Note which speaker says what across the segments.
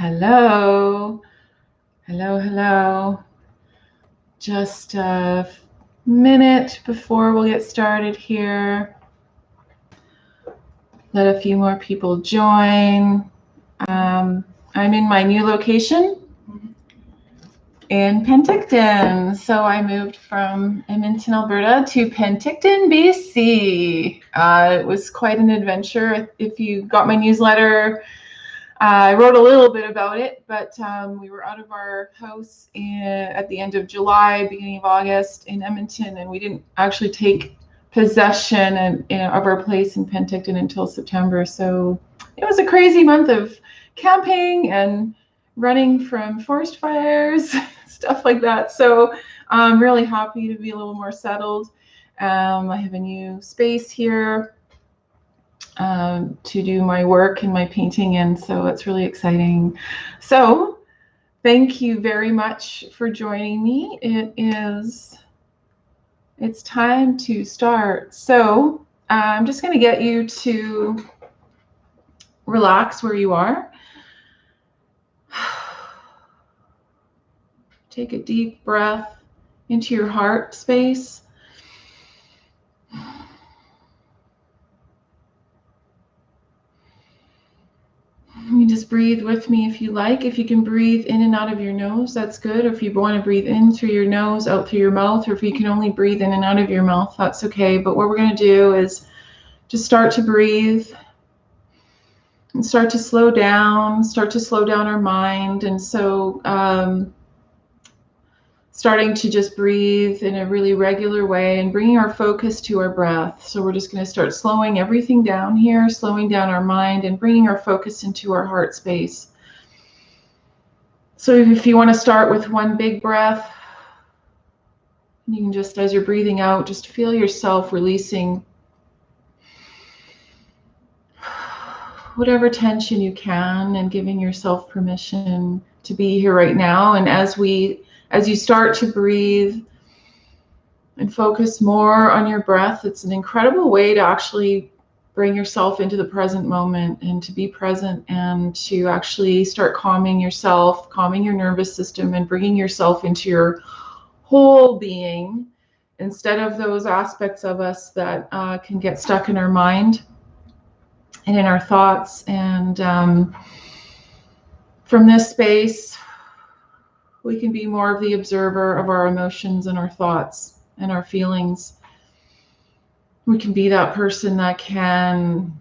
Speaker 1: Hello. Hello, hello. Just a minute before we'll get started here. Let a few more people join. I'm in my new location in Penticton. So I moved from Edmonton, Alberta to Penticton, BC. It was quite an adventure. If you got my newsletter, I wrote a little bit about it, but we were out of our house at the end of July, beginning of August in Edmonton, and we didn't actually take possession of our place in Penticton until September. So it was a crazy month of camping and running from forest fires, stuff like that. So I'm really happy to be a little more settled. I have a new space here to do my work and my painting in, so it's really exciting. So thank you very much for joining me. It's time to start. So I'm just going to get you to relax where you are. Take a deep breath into your heart space. You just breathe with me if you like. If you can breathe in and out of your nose, that's good. Or if you want to breathe in through your nose, out through your mouth, or if you can only breathe in and out of your mouth, that's okay. But what we're going to do is just start to breathe and start to slow down our mind. And so starting to just breathe in a really regular way and bringing our focus to our breath. So we're just going to start slowing everything down here, slowing down our mind and bringing our focus into our heart space. So if you want to start with one big breath, you can just, as you're breathing out, just feel yourself releasing whatever tension you can and giving yourself permission to be here right now. And as you start to breathe and focus more on your breath, it's an incredible way to actually bring yourself into the present moment and to be present and to actually start calming yourself, calming your nervous system and bringing yourself into your whole being instead of those aspects of us that can get stuck in our mind and in our thoughts. And from this space, we can be more of the observer of our emotions and our thoughts and our feelings. We can be that person that can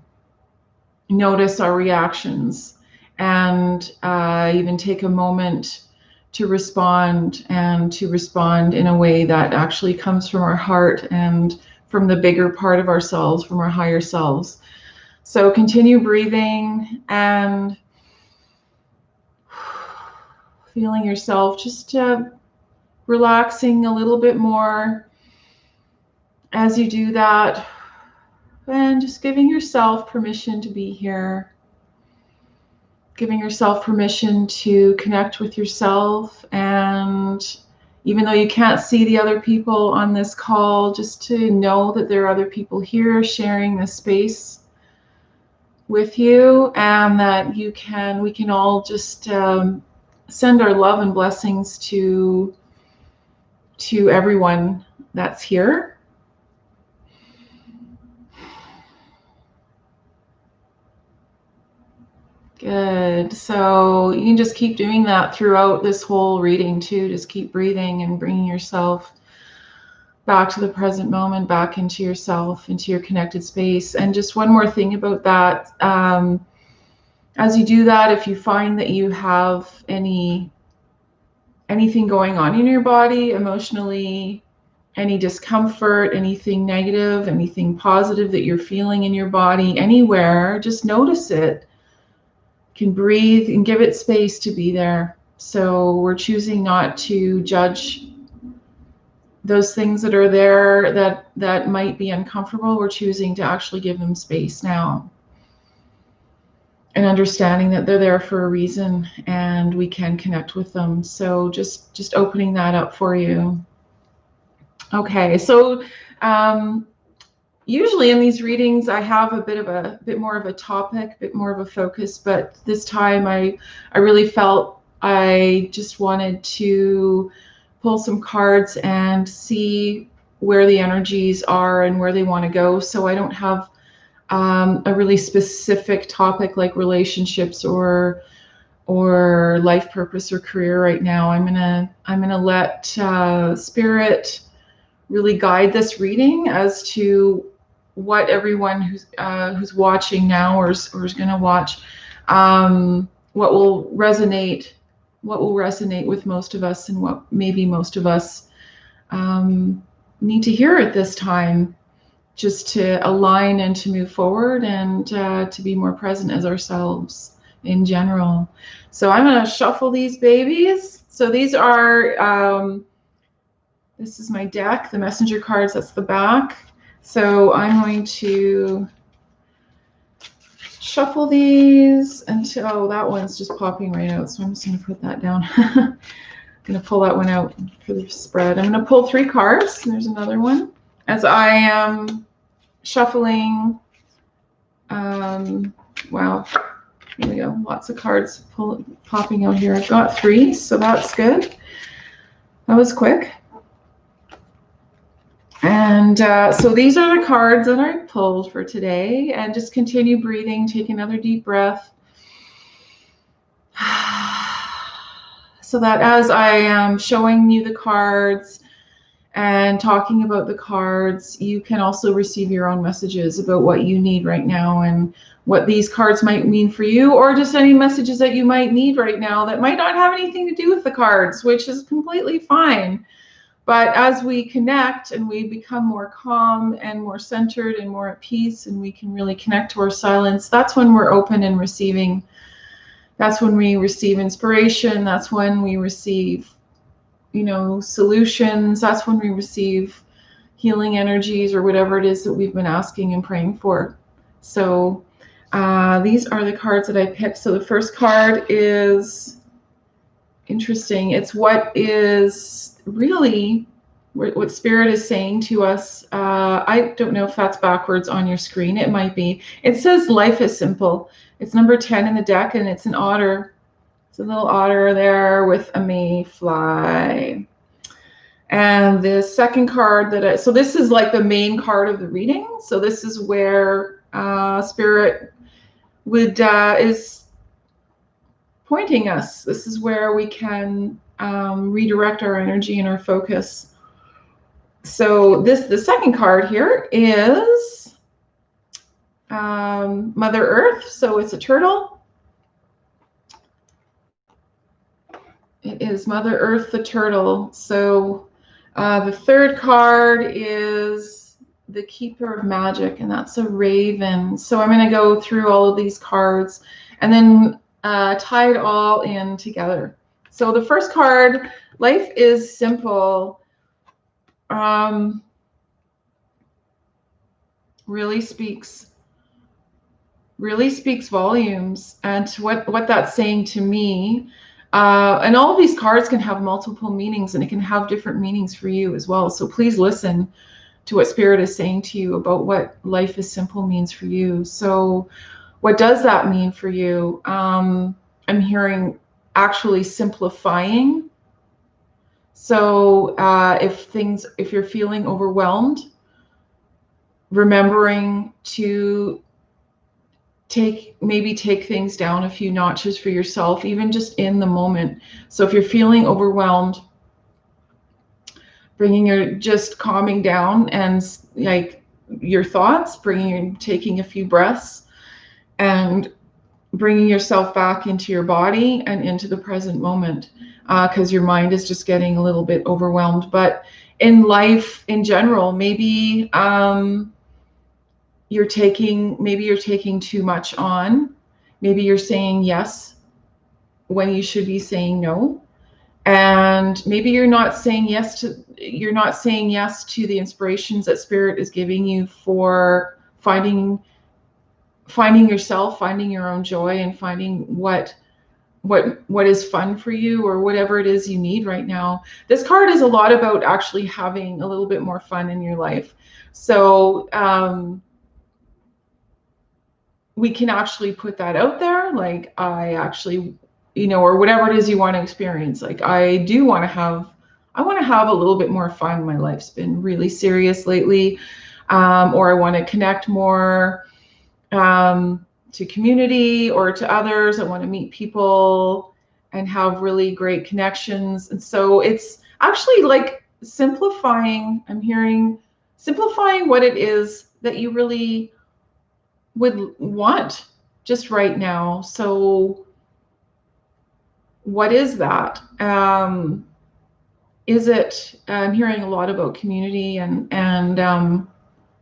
Speaker 1: notice our reactions and even take a moment to respond and to respond in a way that actually comes from our heart and from the bigger part of ourselves, from our higher selves. So continue breathing and feeling yourself just relaxing a little bit more as you do that, and just giving yourself permission to be here, giving yourself permission to connect with yourself. And even though you can't see the other people on this call, just to know that there are other people here sharing this space with you, and that we can all just send our love and blessings to everyone that's here. Good. So you can just keep doing that throughout this whole reading too. Just keep breathing and bringing yourself back to the present moment, back into yourself, into your connected space. And just one more thing about that. As you do that, if you find that you have anything going on in your body emotionally, any discomfort, anything negative, anything positive that you're feeling in your body, anywhere, just notice it. You can breathe and give it space to be there. So we're choosing not to judge those things that are there that might be uncomfortable. We're choosing to actually give them space now, and understanding that they're there for a reason and we can connect with them. So just opening that up for you. Okay, so usually in these readings, I have a bit more of a topic, a bit more of a focus, but this time I really felt I just wanted to pull some cards and see where the energies are and where they want to go. So I don't have a really specific topic like relationships or life purpose or career right now. I'm gonna let spirit really guide this reading as to what everyone who's watching now or is going to watch, what will resonate with most of us, and what maybe most of us need to hear at this time, just to align and to move forward and to be more present as ourselves in general. So I'm going to shuffle these babies. So these are this is my deck, the messenger cards, that's the back. So I'm going to shuffle these until, oh, that one's just popping right out. So I'm just going to put that down. I'm going to pull that one out for the spread. I'm going to pull 3 cards. And there's another one. As I am shuffling, wow, here we go. Lots of cards popping out here. I've got 3, so that's good. That was quick. And so these are the cards that I pulled for today. And just continue breathing. Take another deep breath. So that as I am showing you the cards and talking about the cards, you can also receive your own messages about what you need right now and what these cards might mean for you, or just any messages that you might need right now that might not have anything to do with the cards, which is completely fine. But as we connect and we become more calm and more centered and more at peace, and we can really connect to our silence, that's when we're open and receiving. That's when we receive inspiration. That's when we receive, solutions. That's when we receive healing energies or whatever it is that we've been asking and praying for. So these are the cards that I picked. So the first card is interesting. It's what is really what Spirit is saying to us. I don't know if that's backwards on your screen. It might be. It says life is simple. It's number 10 in the deck, and it's an otter. It's a little otter there with a mayfly. And the second card so this is like the main card of the reading. So this is where Spirit is pointing us. This is where we can redirect our energy and our focus. So the second card here is Mother Earth. So it's a turtle. It is Mother Earth, the turtle. So the third card is the Keeper of Magic, and that's a raven. So I'm going to go through all of these cards and then tie it all in together. So the first card, life is simple, really speaks volumes, and to what that's saying to me. And all of these cards can have multiple meanings, and it can have different meanings for you as well. So please listen to what Spirit is saying to you about what life is simple means for you. So what does that mean for you? I'm hearing actually simplifying. So if you're feeling overwhelmed, remembering to take things down a few notches for yourself, even just in the moment. So if you're feeling overwhelmed, just calming down and like your thoughts, taking a few breaths and bringing yourself back into your body and into the present moment, because your mind is just getting a little bit overwhelmed. But in life in general, maybe you're taking too much on. Maybe you're saying yes when you should be saying no. And maybe you're not saying yes to the inspirations that Spirit is giving you for finding yourself, finding your own joy, and finding what what is fun for you, or whatever it is you need right now. This card is a lot about actually having a little bit more fun in your life. So we can actually put that out there, like, I actually, or whatever it is you want to experience. Like, I want to have a little bit more fun. My life's been really serious lately. Or I want to connect more to community or to others. I want to meet people and have really great connections. And so it's actually like simplifying. I'm hearing simplifying what it is that you really would want just right now. So what is that? Is it, I'm hearing a lot about community and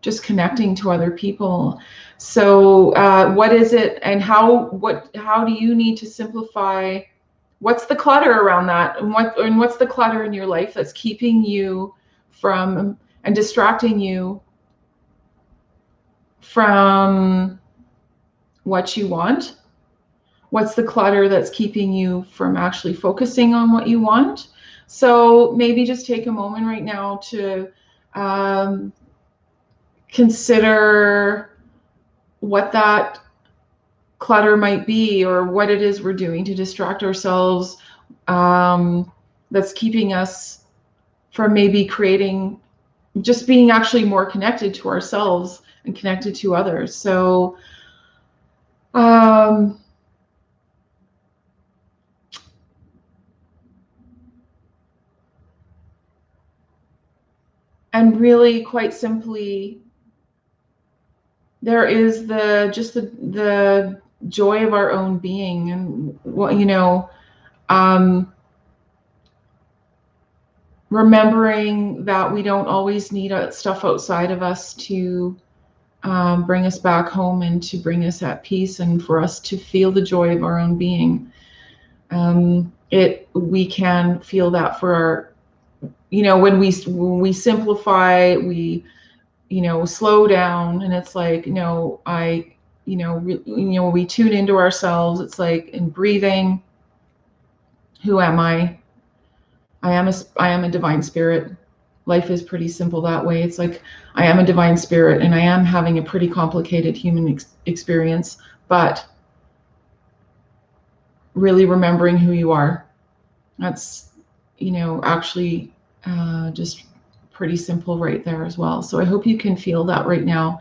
Speaker 1: just connecting to other people. So what is it, and how do you need to simplify? What's the clutter around that, and what's the clutter in your life that's keeping you from and distracting you from what you want? What's the clutter that's keeping you from actually focusing on what you want? So maybe just take a moment right now to consider what that clutter might be, or what it is we're doing to distract ourselves, that's keeping us from maybe just being actually more connected to ourselves and connected to others. So and really, quite simply, there is the joy of our own being, and remembering that we don't always need stuff outside of us to bring us back home and to bring us at peace, and for us to feel the joy of our own being. We can feel that for our, when we simplify, we slow down, and it's like, we tune into ourselves. It's like in breathing, who am I? I am a divine spirit. Life is pretty simple that way. It's like, I am a divine spirit, and I am having a pretty complicated human experience, but really remembering who you are. That's, actually just pretty simple right there as well. So I hope you can feel that right now,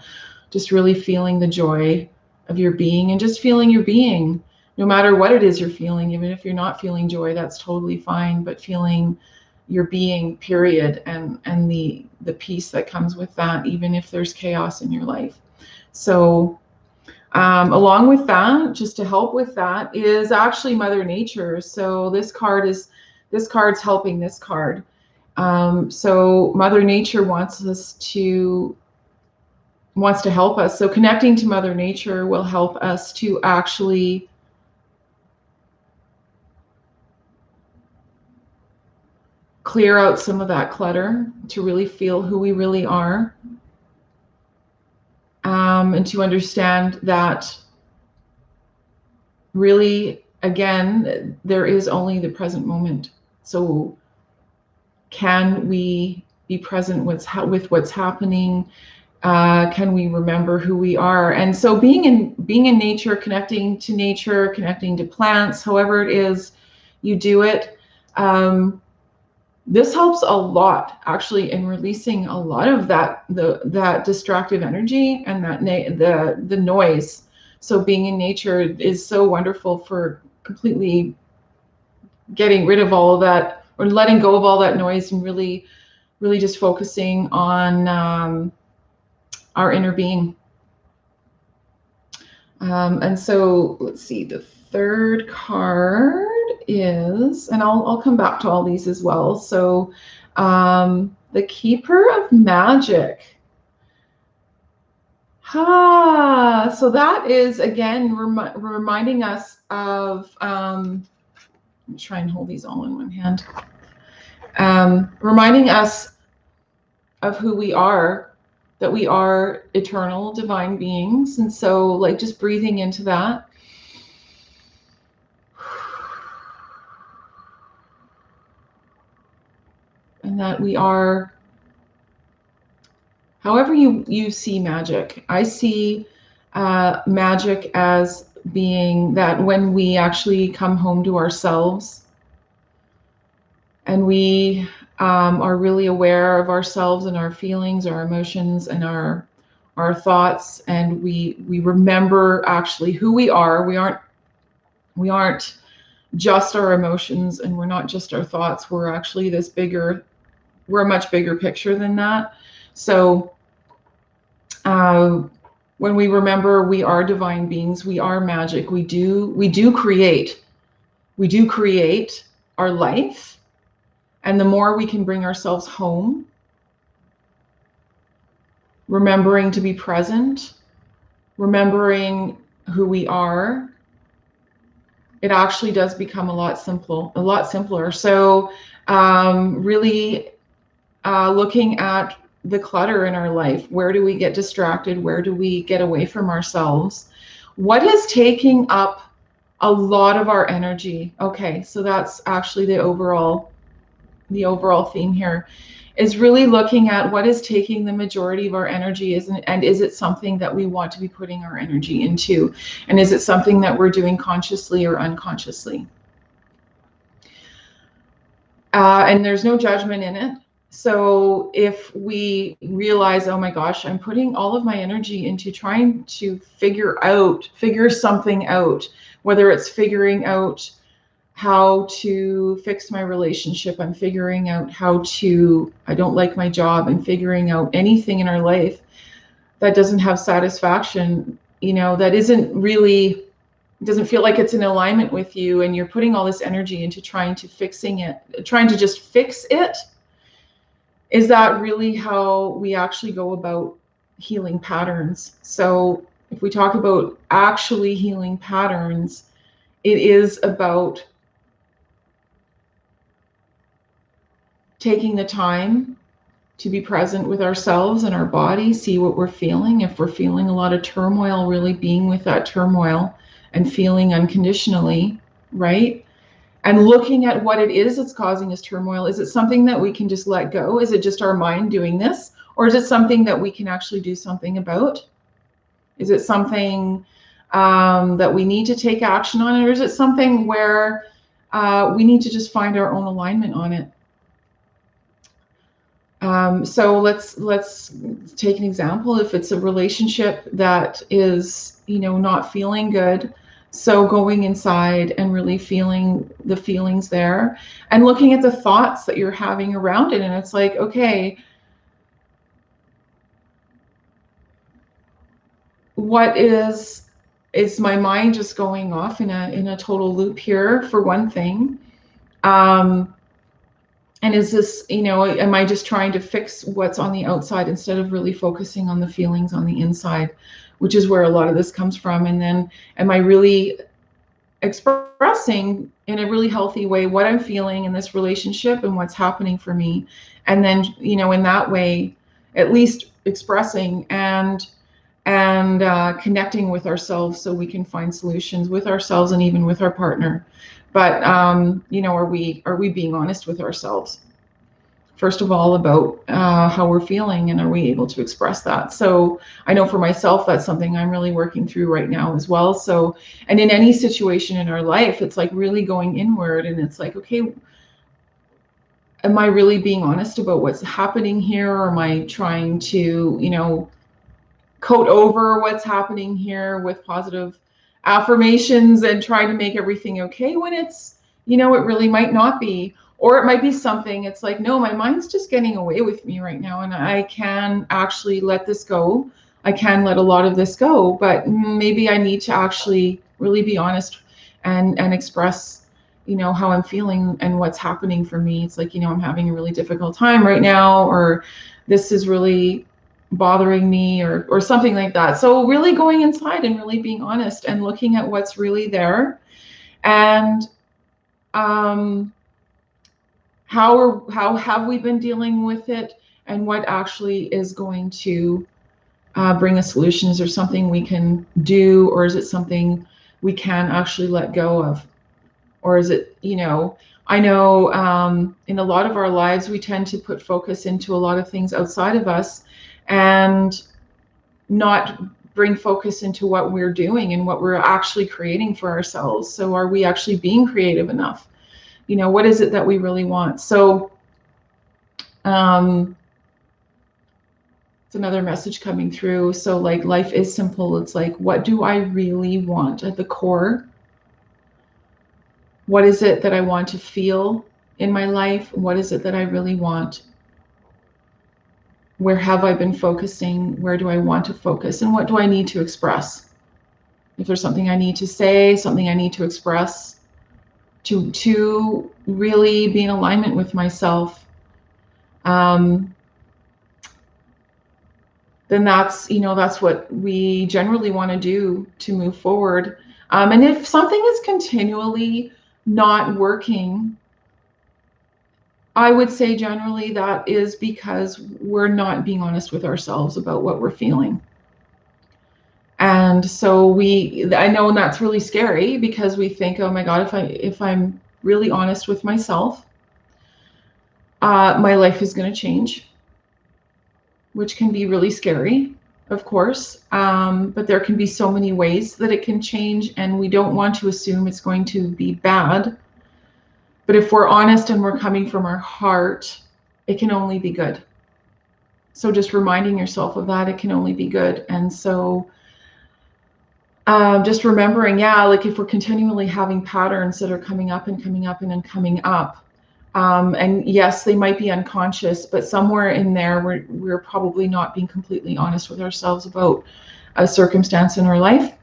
Speaker 1: just really feeling the joy of your being, and just feeling your being, no matter what it is you're feeling. Even if you're not feeling joy, that's totally fine, but feeling your being, period, and the peace that comes with that, even if there's chaos in your life. So along with that, just to help with that, is actually Mother Nature. So this card's helping this card. So Mother Nature wants to help us. So connecting to Mother Nature will help us to actually clear out some of that clutter, to really feel who we really are, and to understand that really, again, there is only the present moment. So can we be present with what's happening? Can we remember who we are? And so being in nature, connecting to plants, however it is you do it, this helps a lot, actually, in releasing a lot of that distractive energy and the noise. So being in nature is so wonderful for completely getting rid of all of that, or letting go of all that noise, and really just focusing on our inner being. And so let's see, the third card is, and I'll come back to all these as well. So the Keeper of Magic. So that is, again, reminding us of, let me try and hold these all in one hand. Reminding us of who we are, that we are eternal divine beings. And so, like, just breathing into that. and that we are, however you see magic. I see magic as being that when we actually come home to ourselves and we are really aware of ourselves and our feelings, our emotions, and our thoughts, and we remember actually who we are. We aren't just our emotions, and we're not just our thoughts. We're actually this bigger. We're a much bigger picture than that. So when we remember we are divine beings, we are magic. We do create our life, and the more we can bring ourselves home, remembering to be present, remembering who we are, it actually does become a lot simpler. So really looking at the clutter in our life. Where do we get distracted? Where do we get away from ourselves? What is taking up a lot of our energy? Okay, so that's actually the overall theme here, is really looking at what is taking the majority of our energy, and is it something that we want to be putting our energy into? And is it something that we're doing consciously or unconsciously? And there's no judgment in it. So if we realize, oh my gosh, I'm putting all of my energy into trying to figure something out, whether it's figuring out how to fix my relationship, I'm figuring out I don't like my job, and figuring out anything in our life that doesn't have satisfaction, that doesn't feel like it's in alignment with you, and you're putting all this energy into trying to just fix it. Is that really how we actually go about healing patterns? So if we talk about actually healing patterns, it is about taking the time to be present with ourselves and our body, see what we're feeling. If we're feeling a lot of turmoil, really being with that turmoil and feeling unconditionally, right? And looking at what it is that's causing us turmoil. Is it something that we can just let go? Is it just our mind doing this? Or is it something that we can actually do something about? Is it something that we need to take action on? Or is it something where we need to just find our own alignment on it? So let's take an example. If it's a relationship that is, not feeling good, so going inside and really feeling the feelings there, and looking at the thoughts that you're having around it, and it's like, okay, what is my mind just going off in a total loop here, for one thing? And is this, am I just trying to fix what's on the outside instead of really focusing on the feelings on the inside, which is where a lot of this comes from? And then am I really expressing in a really healthy way what I'm feeling in this relationship and what's happening for me? And then, in that way, at least expressing and connecting with ourselves, so we can find solutions with ourselves and even with our partner. But are we being honest with ourselves, first of all, about how we're feeling, and are we able to express that? So I know for myself, that's something I'm really working through right now as well. So, and in any situation in our life, it's like really going inward, and it's like, okay, am I really being honest about what's happening here? Or am I trying to, coat over what's happening here with positive affirmations and try to make everything okay, when it's, it really might not be? Or it might be something, it's like, no, my mind's just getting away with me right now, and I can actually let this go. I can let a lot of this go, but maybe I need to actually really be honest and express, how I'm feeling and what's happening for me. It's like, I'm having a really difficult time right now, or this is really bothering me, or something like that. So really going inside and really being honest and looking at what's really there, and how have we been dealing with it, and what actually is going to bring a solution. Is there something we can do, or is it something we can actually let go of? Or is it, I know in a lot of our lives, we tend to put focus into a lot of things outside of us and not bring focus into what we're doing and what we're actually creating for ourselves. So are we actually being creative enough? You know, what is it that we really want? So it's another message coming through. So like, life is simple. It's like, what do I really want at the core? What is it that I want to feel in my life? What is it that I really want? Where have I been focusing? Where do I want to focus? And what do I need to express? If there's something I need to say, something I need to express, to really be in alignment with myself, then that's, you know, that's what we generally want to do to move forward. And if something is continually not working, I would say generally that is because we're not being honest with ourselves about what we're feeling. And so I know that's really scary because we think, oh my God, if I'm really honest with myself, my life is going to change, which can be really scary, of course. But there can be so many ways that it can change, and we don't want to assume it's going to be bad. But if we're honest and we're coming from our heart, it can only be good. So just reminding yourself of that, it can only be good. And so just remembering, yeah, like if we're continually having patterns that are coming up and coming up and then coming up, and yes, they might be unconscious, but somewhere in there, we're probably not being completely honest with ourselves about a circumstance in our life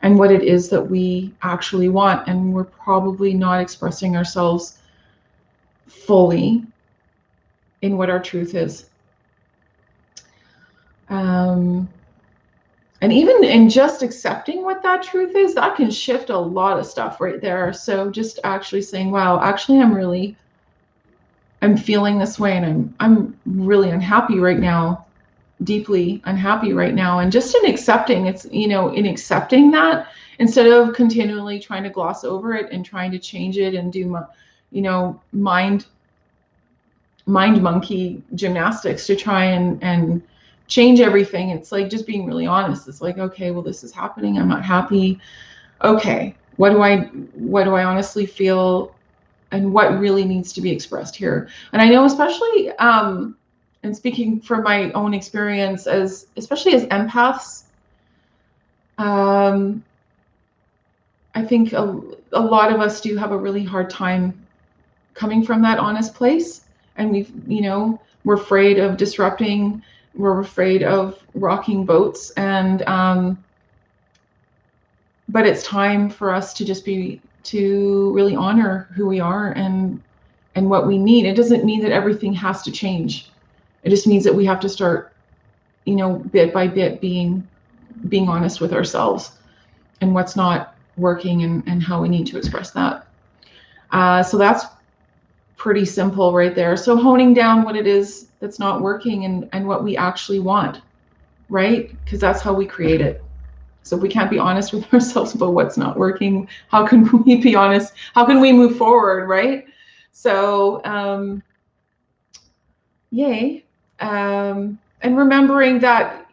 Speaker 1: and what it is that we actually want. And we're probably not expressing ourselves fully in what our truth is. And even in just accepting what that truth is, that can shift a lot of stuff right there. So just actually saying, wow, actually, I'm feeling this way, and I'm really unhappy right now, deeply unhappy right now. And just in accepting, it's, you know, in accepting that, instead of continually trying to gloss over it and trying to change it and do, you know, mind monkey gymnastics to try and change everything. It's like just being really honest. It's like, okay, well, this is happening. I'm not happy. Okay, what do I honestly feel, and what really needs to be expressed here? And I know, especially, and speaking from my own experience, especially as empaths, I think a lot of us do have a really hard time coming from that honest place. And we're afraid of disrupting. We're afraid of rocking boats. And but it's time for us to to really honor who we are and what we need. It doesn't mean that everything has to change. It just means that we have to start, bit by bit, being honest with ourselves and what's not working, and how we need to express that. So that's pretty simple right there. So honing down what it is that's not working, and what we actually want, right? Because that's how we create it. So if we can't be honest with ourselves about what's not working, how can we be honest? How can we move forward, right? So, yay. And remembering that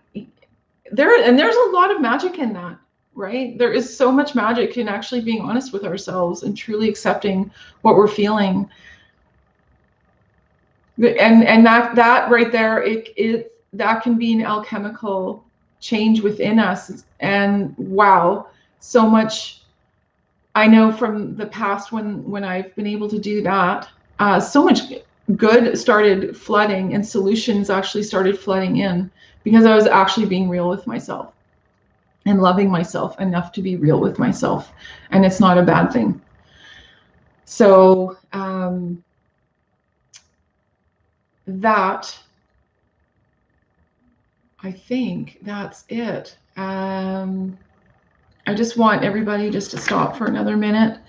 Speaker 1: there's a lot of magic in that, right? There is so much magic in actually being honest with ourselves and truly accepting what we're feeling. And that right there, that can be an alchemical change within us. And wow, so much I know from the past when I've been able to do that, so much good started flooding, and solutions actually started flooding in, because I was actually being real with myself and loving myself enough to be real with myself. And it's not a bad thing. So that, I think that's it. I just want everybody just to stop for another minute,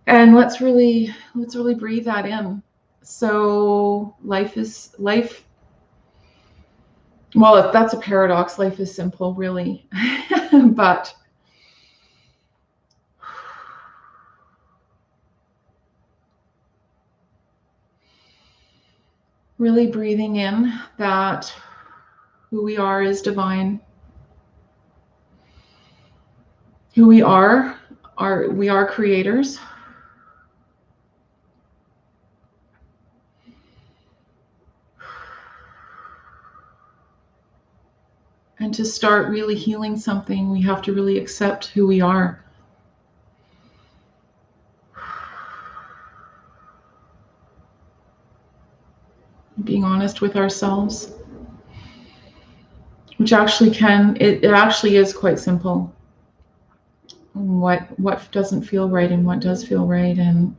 Speaker 1: and let's really breathe that in. So life. Well, that's a paradox. Life is simple, really. But Really breathing in that who we are is divine. Who we are creators. And to start really healing something, we have to really accept who we are. Being honest with ourselves, which actually it actually is quite simple. What doesn't feel right and what does feel right, and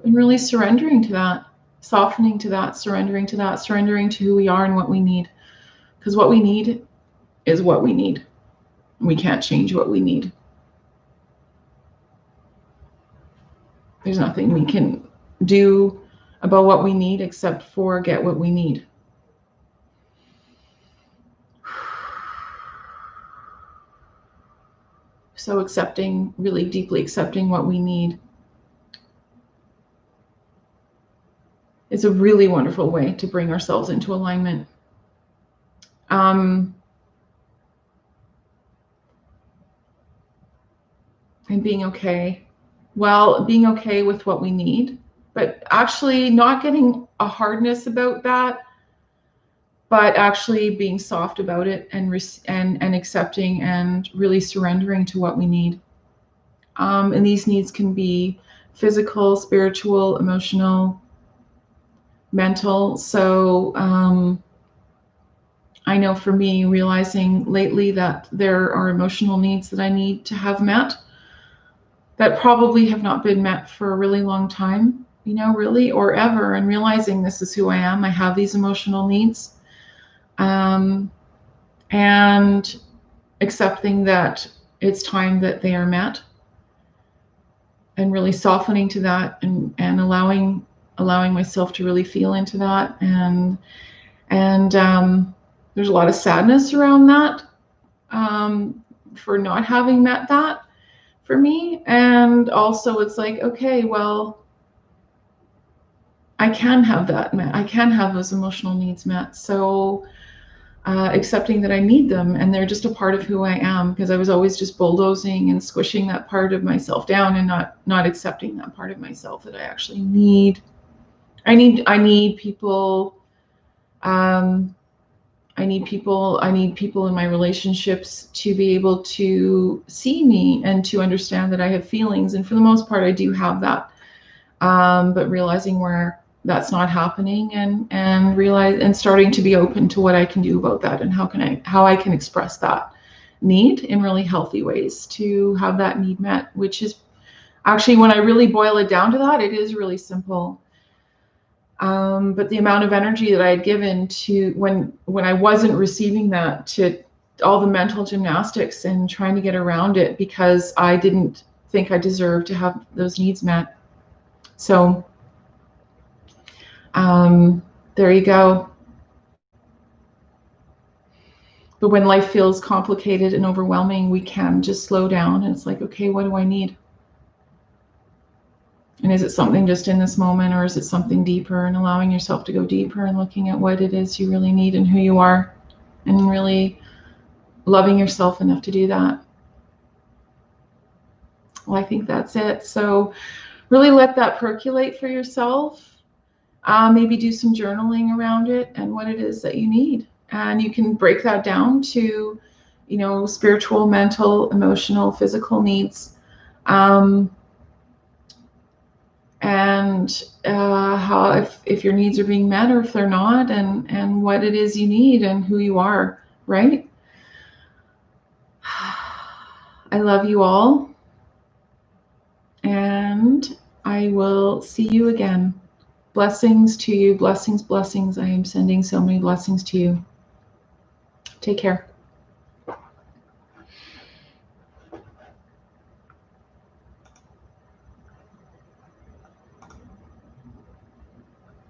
Speaker 1: really surrendering to that, softening to that, surrendering to who we are and what we need. Because what we need is what we need. We can't change what we need. There's nothing we can do about what we need except for get what we need. So accepting, really deeply accepting what we need is a really wonderful way to bring ourselves into alignment. And being okay. Well, being okay with what we need, but actually not getting a hardness about that, but actually being soft about it and accepting and really surrendering to what we need. And these needs can be physical, spiritual, emotional, mental. So I know for me, realizing lately that there are emotional needs that I need to have met that probably have not been met for a really long time, really, or ever, and realizing this is who I am. I have these emotional needs. And accepting that it's time that they are met, and really softening to that, and allowing myself to really feel into that, and there's a lot of sadness around that, for not having met that for me. And also it's like, okay, well, I can have that met. I can have those emotional needs met. So accepting that I need them, and they're just a part of who I am, because I was always just bulldozing and squishing that part of myself down, and not accepting that part of myself that I actually need. I need people. I need people in my relationships to be able to see me and to understand that I have feelings. And for the most part, I do have that. But realizing where that's not happening, and starting to be open to what I can do about that, and how I can express that need in really healthy ways to have that need met, which is actually, when I really boil it down to that, it is really simple. But the amount of energy that I had given to when I wasn't receiving that, to all the mental gymnastics and trying to get around it because I didn't think I deserved to have those needs met. So there you go. But when life feels complicated and overwhelming, we can just slow down, and it's like, okay, what do I need? And is it something just in this moment, or is it something deeper? And allowing yourself to go deeper and looking at what it is you really need and who you are, and really loving yourself enough to do that. Well, I think that's it. So really let that percolate for yourself. Maybe do some journaling around it and what it is that you need. And you can break that down to, spiritual, mental, emotional, physical needs. And how, if your needs are being met or if they're not, and what it is you need and who you are, right? I love you all, and I will see you again. Blessings to you, blessings, blessings. I am sending so many blessings to you. Take care.